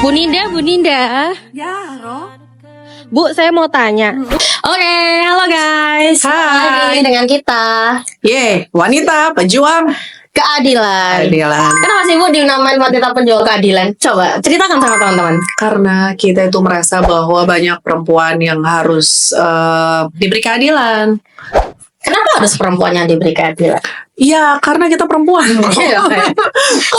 Bu Ninda, Bu Ninda. Ya, Ro. Bu, saya mau tanya. Oke, halo guys. Hai. Lagi dengan kita Wanita pejuang keadilan. keadilan. Kenapa sih Bu dinamain wanita penjual keadilan? Coba ceritakan sama teman-teman. Karena kita itu merasa bahwa banyak perempuan yang harus diberi keadilan. Kenapa harus perempuan yang diberi keadilan? Iya, karena kita perempuan. Iya,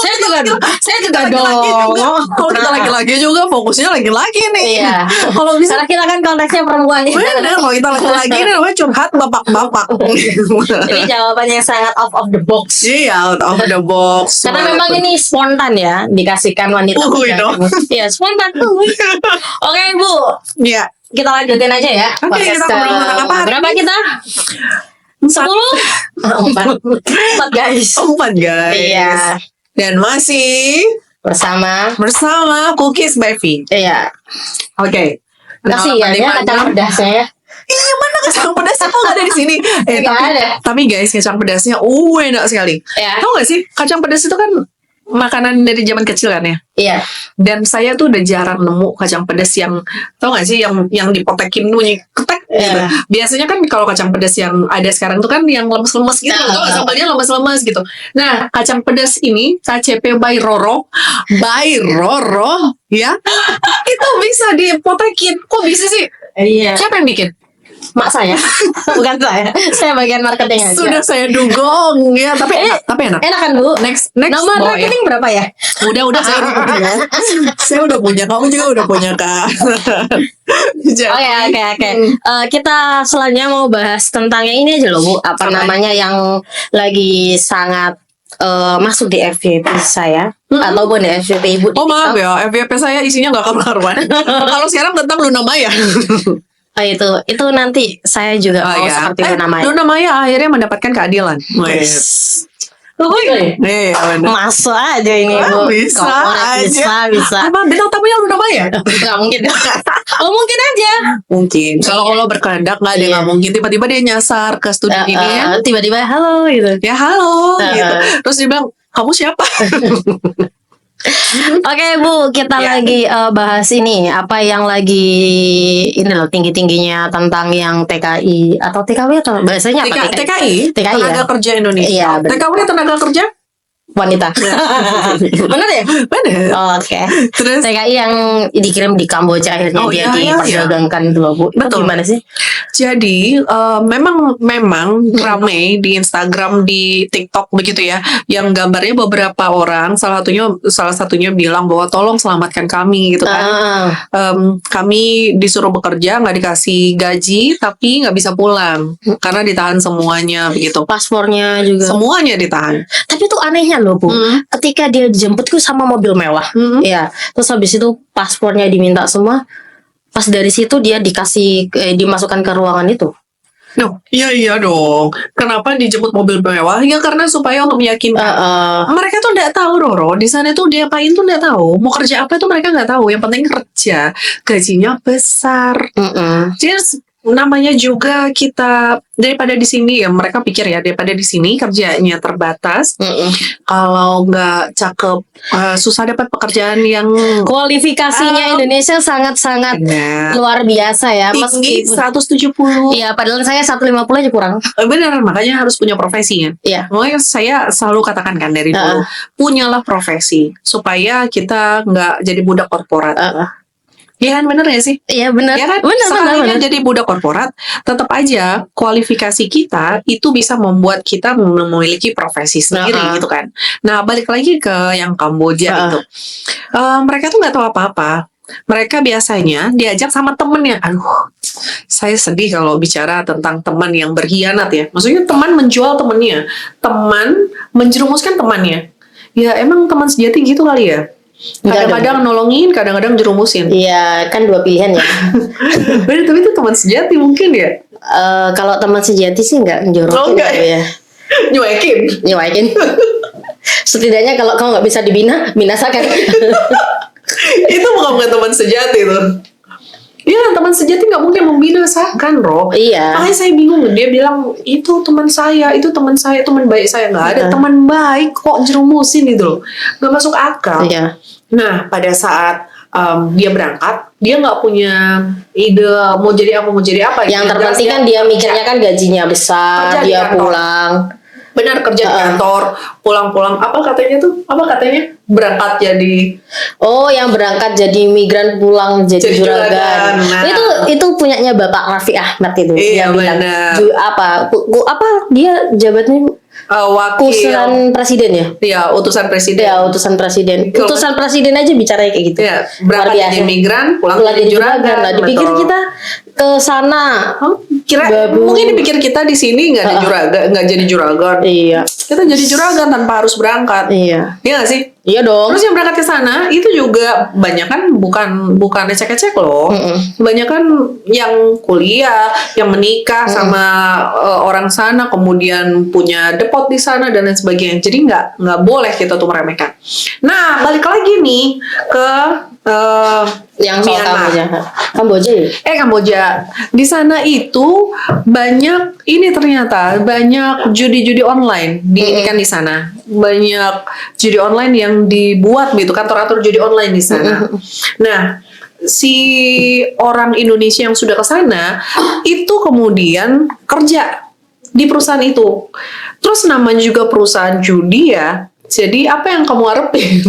saya juga dong. Kalau kita laki-laki juga fokusnya laki-laki nih. Iya. Kalau bisa Karena kita kan konteksnya perempuan. bener, kalau kita laki-laki nih namanya curhat bapak-bapak. Jadi jawabannya sangat out of the box. Iya, out of the box. Karena memang ini spontan ya, dikasihkan wanita. Iya, spontan. Oke, Bu. Iya. Kita lanjutin aja ya. Oke, kita ngobrol tentang apa hari berapa ini? kita? 10? 4 guys. 4 guys. Iya. Dan masih Bersama. Cookies by V. Iya. Oke. Kasih ya, dia kacang pedasnya ya. Iya, mana kacang pedasnya kok nggak ada di sini? Nggak ada. Tapi guys, kacang pedasnya enak sekali. Iya. Tahu nggak sih, kacang pedas itu kan makanan dari zaman kecil kan ya. Iya. Dan saya tuh udah jarang nemu kacang pedas yang, tau gak sih, yang dipotekin bunyi ketek gitu. Iya. Biasanya kan kalau kacang pedas yang ada sekarang tuh kan yang lemes-lemes gitu, Nah, sambalnya lemes-lemes gitu. Nah, kacang pedas ini KCP by Roro, ya, itu bisa dipotekin. Kok bisa sih? Iya. Siapa yang bikin? Mak saya. Bukan saya. Saya bagian marketing aja. Sudah saya dugong ya, tapi enak. Enak kan, Bu? Next Nomor bawa ya. rekening berapa ya? Udah saya udah punya. Saya udah punya, kamu juga udah punya, Kak. Oke. Kita selanjutnya mau bahas tentang yang ini aja loh, Bu. Apa namanya yang lagi sangat masuk di FYP saya ataupun di FYP Ibu. Oh maaf ya, FYP saya isinya gak karuan. Kalau sekarang tentang Luna Maya. Oh, itu nanti saya juga mau seperti Luna Maya. Luna Maya akhirnya mendapatkan keadilan. Masuk aja ini, Bu. Bisa aja. Bisa. Apa bintang tamunya Luna Maya? Gak mungkin. Oh, mungkin aja. Mungkin. Kalau Allah berkehendak nggak ada yang nggak mungkin. Tiba-tiba dia nyasar ke studio ini ya. Tiba-tiba halo gitu. Ya halo gitu. Terus dia bilang, kamu siapa? Oke, Bu, kita lagi bahas ini apa yang lagi ini loh tinggi-tingginya tentang yang TKI atau TKW atau bahasanya apa? TKI ya? Tenaga Kerja Indonesia. Iya, TKW tenaga kerja wanita. Benar ya? bener. Oke. Terus TKI yang dikirim di Kamboja akhirnya dia diperdagangkan itu loh, Bu. Itu Betul. gimana sih? Jadi memang ramai di Instagram, di TikTok begitu ya, yang gambarnya beberapa orang, salah satunya bilang bahwa tolong selamatkan kami gitu kan. Kami disuruh bekerja, nggak dikasih gaji, tapi nggak bisa pulang karena ditahan semuanya begitu. Paspornya juga. Semuanya ditahan. Tapi itu anehnya loh, Bu. Ketika dia dijemput tuh sama mobil mewah. Ya. Terus habis itu paspornya diminta semua. Pas dari situ dia dimasukkan ke ruangan itu. No, iya dong. Kenapa dijemput mobil mewah? Ya karena supaya untuk meyakinkan. Mereka tuh nggak tahu, Roro. Di sana tuh dia apain tuh nggak tahu. Mau kerja apa tuh mereka nggak tahu. Yang penting kerja, gajinya besar. Jadi namanya juga kita daripada di sini ya, mereka pikir ya daripada di sini kerjanya terbatas. Kalau nggak cakep, susah dapat pekerjaan yang kualifikasinya Indonesia sangat-sangat luar biasa ya. tinggi, 170. Iya, padahal saya 150 aja kurang. Benar, makanya harus punya profesi kan. Iya. Makanya saya selalu katakan kan dari dulu, punyalah profesi supaya kita nggak jadi budak korporat. Iya kan, bener ya sih? Iya benar. Ya kan? Benar. Jadi budak korporat, tetap aja kualifikasi kita itu bisa membuat kita memiliki profesi sendiri gitu kan. Nah, balik lagi ke yang Kamboja itu. Mereka tuh nggak tahu apa-apa. Mereka biasanya diajak sama temennya. Aduh, saya sedih kalau bicara tentang teman yang berkhianat ya. Maksudnya teman menjual temannya, teman menjerumuskan temannya. Ya emang teman sejati gitu kali ya. Kadang-kadang nolongin, kadang-kadang jerumusin. Iya, kan dua pilihan ya. Tapi itu teman sejati mungkin ya. Kalau teman sejati sih nggak njorokin enggak ya. Nyuekin. Setidaknya kalau kamu nggak bisa binasakan. Itu bukan teman sejati tuh. Iya, teman sejati nggak mungkin membinasakan, Ro. Iya. Makanya saya bingung. Dia bilang itu teman saya, teman baik saya. Nggak ada teman baik kok jerumusin gitu loh. Nggak masuk akal. Iya. Nah, pada saat dia berangkat, dia nggak punya ide mau jadi apa. Yang terpenting kan dia mikirnya kan gajinya besar, Kerja di dia kantor. pulang. benar kerja di kantor, pulang-pulang apa katanya berangkat jadi Oh, yang berangkat jadi migran pulang jadi Jadi juragan. juragan, nah. Itu punyanya Bapak Raffi Ahmad itu. Iya, Dia bilang, benar. apa dia jabatnya wakil utusan presiden ya? ya utusan presiden. Ya, utusan presiden. Kalau- Utusan presiden aja bicara kayak gitu. Ya, Luar berangkat biasa. jadi migran, pulang Pulang jadi jadi juragan. juragan. Nah, dipikir betul. kita ke sana. Kira Babu. mungkin dipikir kita di sini nggak ada juragan, nggak jadi juragan. Iya. Kita jadi juragan tanpa harus berangkat. Iya. Iya nggak sih? Iya dong. Terus yang berangkat ke sana itu juga banyak kan bukan ecek-ecek loh. Banyak kan yang kuliah, yang menikah sama orang sana, kemudian punya depot di sana dan lain sebagainya. Jadi nggak boleh kita tuh meremehkan. Nah, balik lagi nih ke Yang soal Myanmar. Kamboja ya? Kamboja. Di sana itu banyak ini ternyata banyak judi-judi online kan di sana. Banyak judi online yang dibuat gitu, kantor-kantor judi online di sana. Nah, si orang Indonesia yang sudah ke sana itu kemudian kerja di perusahaan itu. Terus namanya juga perusahaan judi ya. Jadi apa yang kamu harapin?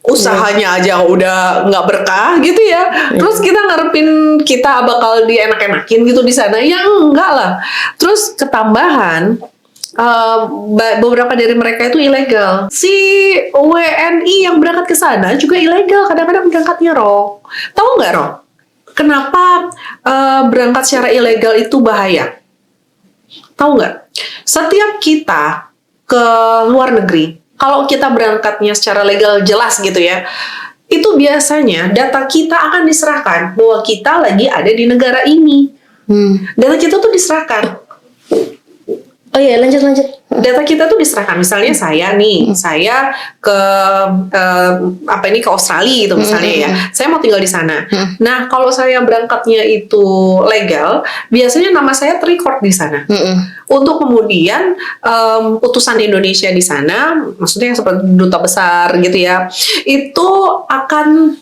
Usahanya aja udah nggak berkah gitu ya. Terus kita ngarepin kita bakal dienak-enakin gitu di sana? Ya enggak lah. Terus ketambahan beberapa dari mereka itu ilegal. Si WNI yang berangkat ke sana juga ilegal. Kadang-kadang berangkatnya Ro. Tahu nggak Ro? Kenapa berangkat secara ilegal itu bahaya? Tahu nggak? Setiap kita ke luar negeri, kalau kita berangkatnya secara legal jelas gitu ya, itu biasanya data kita akan diserahkan bahwa kita lagi ada di negara ini. Data kita tuh diserahkan. Oh iya, lanjut. Data kita tuh diserahkan. Misalnya saya nih, saya ke ke Australia gitu misalnya ya. Saya mau tinggal di sana. Nah, kalau saya berangkatnya itu legal, biasanya nama saya terrecord di sana. Untuk kemudian utusan Indonesia di sana, maksudnya yang seperti duta besar gitu ya, itu akan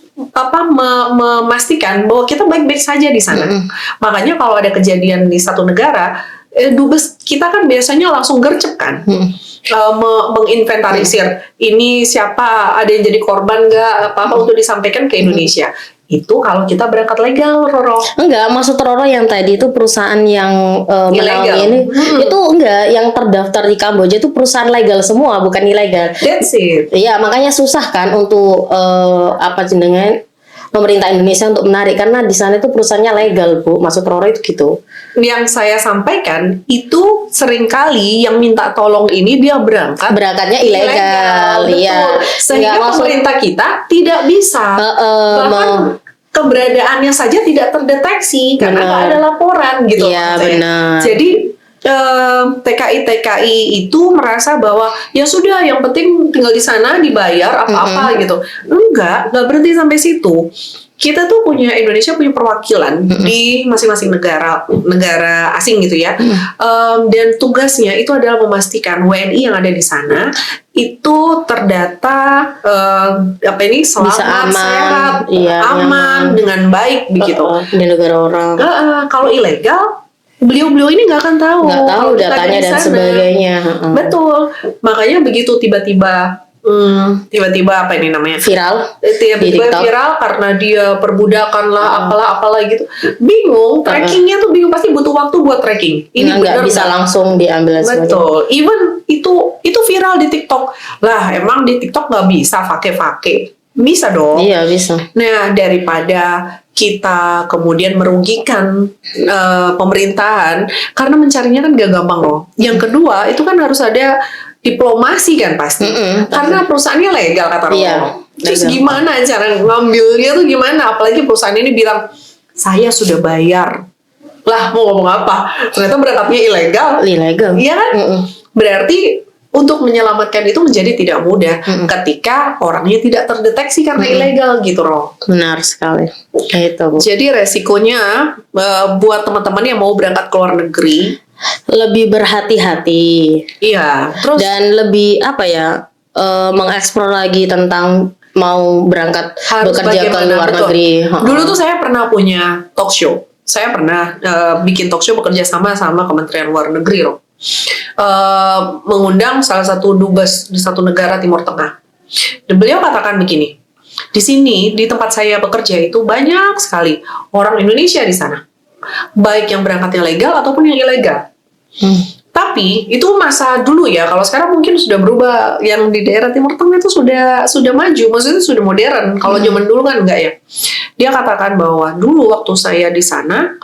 memastikan bahwa kita baik-baik saja di sana. Makanya kalau ada kejadian di satu negara, dubes kita kan biasanya langsung gercep kan, menginventarisir ini siapa, ada yang jadi korban nggak, apa untuk disampaikan ke Indonesia. Itu kalau kita berangkat legal, Roro. Enggak, maksud Roro yang tadi itu perusahaan yang menaungi ini itu enggak, yang terdaftar di Kamboja itu perusahaan legal semua, bukan ilegal. That's it. Iya, makanya susah kan untuk jenengan pemerintah Indonesia untuk menarik karena di sana itu perusahaannya legal, Bu. Maksud Roro itu gitu. Yang saya sampaikan itu seringkali yang minta tolong ini dia Berangkatnya ilegal, betul. iya. Sehingga Nggak maksud- pemerintah kita tidak bisa bahkan keberadaannya saja tidak terdeteksi karena nggak ada laporan gitu. Iya, maksud saya. benar. Jadi TKI itu merasa bahwa ya sudah, yang penting tinggal di sana dibayar apa-apa gitu. Nggak berhenti sampai situ. Kita tuh Indonesia punya perwakilan di masing-masing negara asing gitu ya. Dan tugasnya itu adalah memastikan WNI yang ada di sana itu terdata selamat, Bisa aman, sehat, iya, aman, dengan baik begitu. di negara orang. Kalau ilegal, beliau ini nggak akan tahu. Nggak tahu kalau kita ada datanya di dan sana. sebagainya. Betul. Makanya begitu tiba-tiba apa ini namanya? Viral. Di Tiba-tiba TikTok. viral karena dia perbudakan lah, apalah gitu. Bingung, trackingnya tuh bingung, pasti butuh waktu buat tracking. Ini nggak benar bisa nggak? langsung diambil dan sebagainya. Betul. Even itu viral di TikTok. Lah, emang di TikTok nggak bisa fake. Bisa dong. Iya, bisa. Nah, daripada kita kemudian merugikan pemerintahan, karena mencarinya kan gak gampang loh. Yang kedua, itu kan harus ada diplomasi kan pasti. Karena perusahaannya legal kata Romo. Iya, Terus legal. gimana cara ngambilnya tuh gimana? Apalagi perusahaan ini bilang, saya sudah bayar. Lah, mau ngomong apa? Ternyata berangkatnya ilegal. Ilegal. Iya kan? Berarti untuk menyelamatkan itu menjadi tidak mudah ketika orangnya tidak terdeteksi karena ilegal gitu loh. Benar sekali. Itu, Bu. Jadi resikonya buat teman-teman yang mau berangkat ke luar negeri, Lebih berhati-hati iya. Terus dan lebih mengeksplor lagi tentang mau berangkat Harus bekerja ke bagaimana, luar betul. negeri. Dulu tuh saya pernah punya talk show. Saya pernah bikin talk show bekerja sama Kementerian Luar Negeri loh. Mengundang salah satu dubes di satu negara Timur Tengah. Dan beliau katakan begini, di sini di tempat saya bekerja itu banyak sekali orang Indonesia di sana, baik yang berangkatnya legal ataupun yang ilegal. Tapi itu masa dulu ya. Kalau sekarang mungkin sudah berubah. Yang di daerah Timur Tengah itu sudah maju, maksudnya sudah modern. Kalau zaman dulu kan enggak ya. Dia katakan bahwa dulu waktu saya di sana,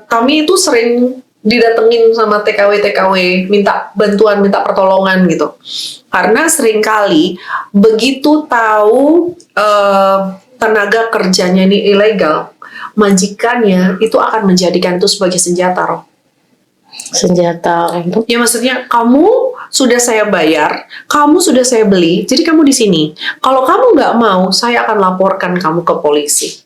kami itu sering didatengin sama TKW, minta bantuan, minta pertolongan gitu. Karena seringkali begitu tahu tenaga kerjanya ini ilegal, majikannya itu akan menjadikan itu sebagai senjata, Roh. Senjata untuk Ya maksudnya kamu sudah saya bayar, kamu sudah saya beli, jadi kamu di sini. Kalau kamu nggak mau, saya akan laporkan kamu ke polisi.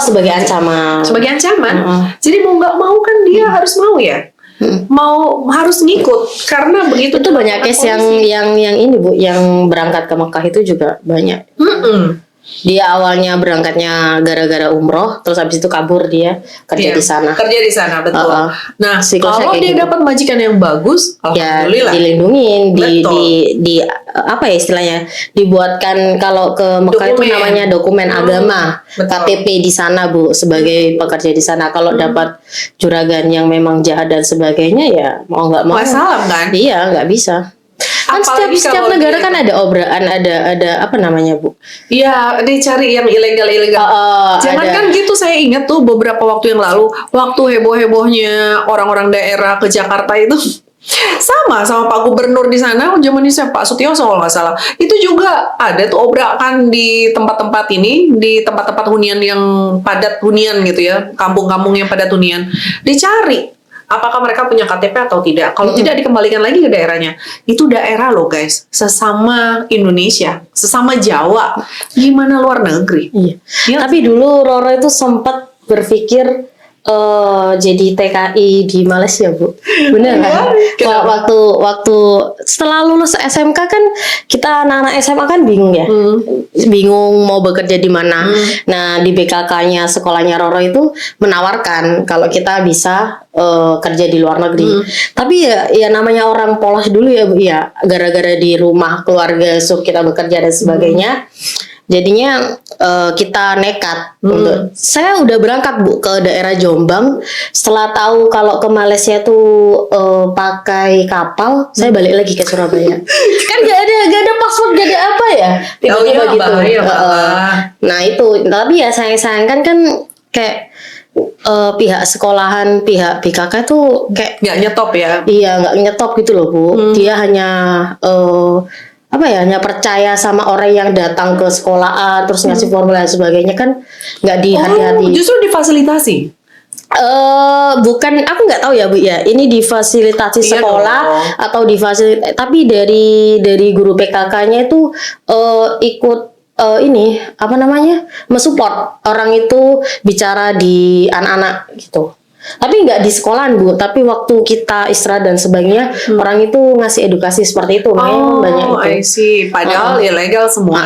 sebagai ancaman. Sebagai ancaman. Mm-mm. Jadi mau nggak mau kan dia harus mau ya. Mau harus ngikut karena begitu Itu banyak case yang ini Bu, yang berangkat ke Mekah itu juga banyak. Dia awalnya berangkatnya gara-gara umroh, terus habis itu kabur dia kerja Iya, di sana. Kerja di sana, betul. Nah, Siklusnya kalau kayak dia gitu. dapat majikan yang bagus, Ya alhamdulillah. dilindungin, Betul. di apa ya istilahnya, dibuatkan kalau ke Mekah itu Dokumen. namanya dokumen agama, Betul. KTP di sana Bu, sebagai pekerja di sana. Kalau dapat juragan yang memang jahat dan sebagainya, ya mau nggak mau. Wassalam kan? Iya, nggak bisa. Kan Apalagi setiap kalau negara dia- kan ada obraan, ada apa namanya Bu? Iya, dia cari yang ilegal-ilegal. Jangan Ada. kan gitu, saya ingat tuh beberapa waktu yang lalu, waktu heboh-hebohnya orang-orang daerah ke Jakarta itu, sama Pak Gubernur di sana, zamannya siapa? Pak Sutioso kalau nggak salah. Itu juga ada tuh obrakan di tempat-tempat ini, di tempat-tempat hunian yang padat hunian gitu ya, kampung-kampung yang padat hunian. Dicari apakah mereka punya KTP atau tidak. Kalau tidak, dikembalikan lagi ke daerahnya. Itu daerah loh guys, sesama Indonesia, sesama Jawa. Gimana luar negeri? Iya. Ya. Tapi dulu Roro itu sempat berpikir jadi TKI di Malaysia Bu. Bener kan? Kenapa? Waktu setelah lulus SMK kan kita anak-anak SMA kan bingung ya. Bingung mau bekerja di mana. Nah, di BKK-nya sekolahnya Roro itu menawarkan kalau kita bisa kerja di luar negeri. Tapi ya namanya orang polos dulu ya Bu, ya gara-gara di rumah keluarga suruh kita bekerja dan sebagainya. Jadinya kita nekat untuk. Saya udah berangkat Bu ke daerah Jombang. Setelah tahu kalau ke Malaysia tuh pakai kapal, saya balik lagi ke Surabaya. Kan gak ada paspor, gak ada apa ya? Tiba-tiba iya, gitu. bahaya malah. Nah itu, tapi ya sayang-sayang kan kayak pihak sekolahan, pihak BKK tuh kayak Nggak nyetop ya. iya nggak nyetop gitu loh Bu. Dia hanya apa ya, hanya percaya sama orang yang datang ke sekolahan terus ngasih formulir dan sebagainya, kan nggak dihati-hati. Justru difasilitasi. Bukan, aku nggak tahu ya Bu ya. Ini difasilitasi Iya sekolah dong. atau difasilitasi, tapi dari guru PKK-nya itu ikut ini apa namanya, mensupport orang itu bicara di anak-anak gitu. Tapi nggak di sekolahan Bu, tapi waktu kita istirahat dan sebagainya, orang itu ngasih edukasi seperti itu. Makanya banyak itu. I see. Padahal ilegal semua.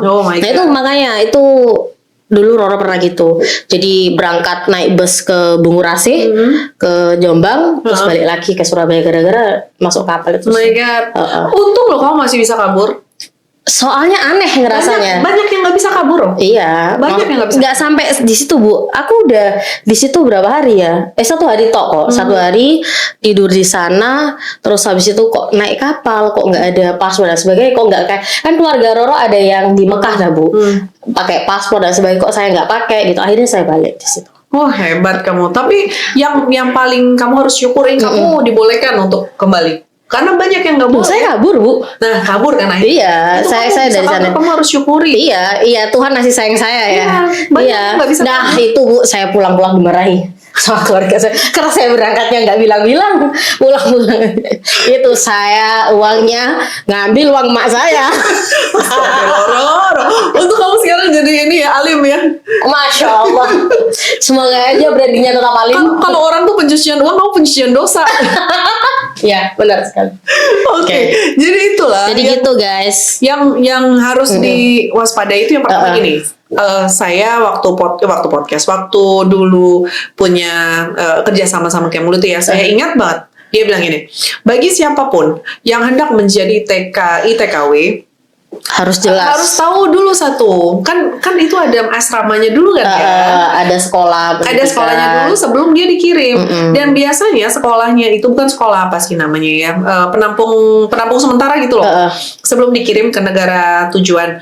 Oh my Nah itu God. makanya itu dulu Roro pernah gitu. Jadi berangkat naik bus ke Bungurasi, ke Jombang, terus balik lagi ke Surabaya gara-gara masuk kapal itu. Oh my God. Untung loh kamu masih bisa kabur. Soalnya aneh ngerasanya. Banyak yang nggak bisa kabur loh. Iya, Banyak yang nggak bisa. nggak sampai di situ Bu. Aku udah di situ berapa hari ya? 1 hari tok kok. 1 hari tidur di sana, terus habis itu kok naik kapal, kok nggak ada paspor dan sebagainya, kok nggak kayak kan keluarga Roro ada yang di Mekah dah Bu, pakai paspor dan sebagainya, kok saya nggak pakai gitu. Akhirnya saya balik di situ. Oh hebat kamu. Tapi yang paling kamu harus syukurin, kamu dibolehkan untuk kembali. Karena banyak yang nggak boleh. Saya kabur Bu. Nah kabur kan akhirnya. Iya, Itu saya kamu saya bisa dari kabur, sana. kamu harus syukuri. Iya, Tuhan kasih sayang saya ya. Iya, banyak yang nggak bisa Nah, kabur. itu Bu, saya pulang-pulang dimarahi sama keluarga saya. Karena saya berangkatnya nggak bilang-bilang, pulang-pulang. Itu saya uangnya ngambil uang mak saya. Roro. Untuk kamu sekarang jadi ini ya, alim ya. Masya Allah. Semoga aja brandingnya tetap alim. Kalau orang tuh pencucian uang, kamu pencucian dosa. Iya, benar sekali. Oke. Jadi itulah. Jadi yang, gitu guys. yang harus diwaspadai itu yang pertama gini. Saya waktu podcast, waktu dulu punya kerja sama Kemlu tuh ya, saya ingat banget dia bilang gini, bagi siapapun yang hendak menjadi TKI TKW Harus jelas. harus tahu dulu satu, kan itu ada asramanya dulu kan ya. Ada sekolah. Ada sekolahnya dulu sebelum dia dikirim. Dan biasanya sekolahnya itu bukan sekolah apa sih namanya ya, penampung sementara gitu loh. Sebelum dikirim ke negara tujuan.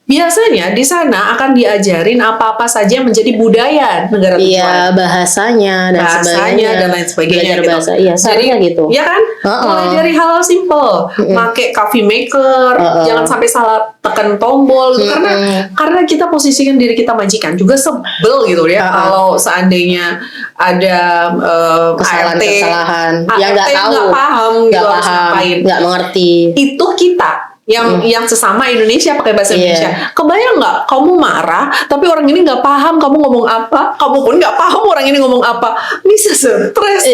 Biasanya di sana akan diajarin apa-apa saja yang menjadi budaya negara tujuan. Iya, bahasanya dan lain sebagainya Belajar gitu. bahasa. Iya, seharusnya gitu. Ya kan? Mulai dari hal simple, pakai coffee maker, jangan sampai salah tekan tombol gitu. Karena kita posisikan diri kita majikan juga sebel gitu ya. Kalau seandainya ada kesalahan yang nggak tahu, nggak paham gitu harus ngapain, nggak mengerti. Itu kita yang sesama Indonesia pakai bahasa Indonesia. Kebayang nggak kamu marah tapi orang ini nggak paham kamu ngomong apa, kamu pun nggak paham orang ini ngomong apa, bisa stres.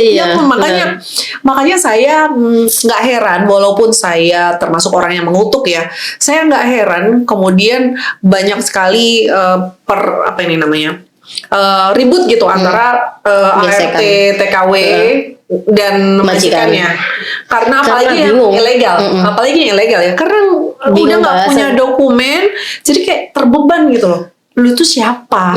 Makanya saya nggak heran, walaupun saya termasuk orang yang mengutuk ya, saya nggak heran kemudian banyak sekali ribut gitu antara ART TKW dan majikannya, karena apalagi yang ilegal, ya, karena udah nggak punya dokumen, jadi kayak terbeban gitu loh. Lu tuh siapa?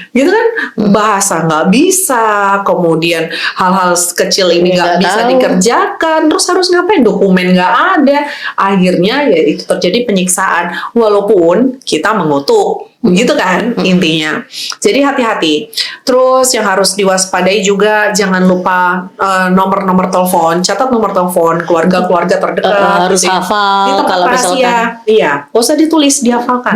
Gitu kan, bahasa nggak bisa, kemudian hal-hal kecil ini nggak bisa dikerjakan, terus harus ngapain? Dokumen nggak ada, akhirnya ya itu terjadi penyiksaan, walaupun kita mengutuk. Gitu kan intinya. Jadi hati-hati. Terus yang harus diwaspadai juga, jangan lupa nomor-nomor telepon. Catat nomor telepon keluarga-keluarga terdekat. Harus hafal. Kalau misalkan iya, nggak usah ditulis, dihafalkan.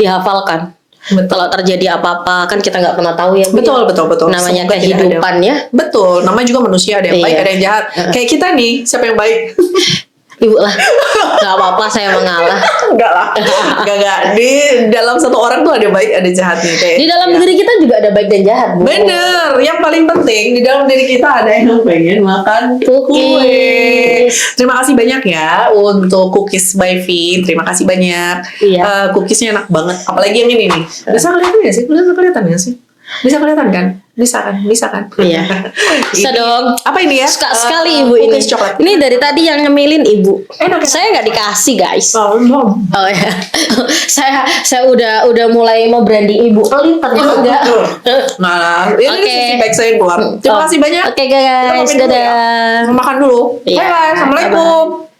Betul. Kalau terjadi apa-apa kan kita nggak pernah tahu ya. Betul. Namanya kehidupan ya. Betul. Namanya juga manusia, ada yang baik, ada yang jahat. Kayak kita nih, siapa yang baik? Ibu lah, nggak apa-apa saya mengalah. Enggak lah, enggak. Di dalam satu orang tuh ada baik, ada jahatnya. Kayak di dalam diri kita juga ada baik dan jahat, Bu. Bener, yang paling penting di dalam diri kita ada yang pengen makan kue. Terima kasih banyak ya untuk Cookies by V. Terima kasih banyak. Iya. Cookiesnya enak banget. Apalagi yang ini nih. Bisa kelihatan nggak sih? Bisa kelihatan kan? Bisa kan? Iya. Bisa dong. Apa ini ya? Suka sekali ibu ini. Coklat. Ini dari tadi yang nyemilin ibu. Enak. Saya nggak dikasih guys. Oh ya. saya udah mulai mau branding ibu. Pelit ternyata enggak. Nah, ini sisi baik saya keluar. Terima kasih banyak. Oke guys, dadah. Makan dulu. Iya. Bye. Assalamualaikum.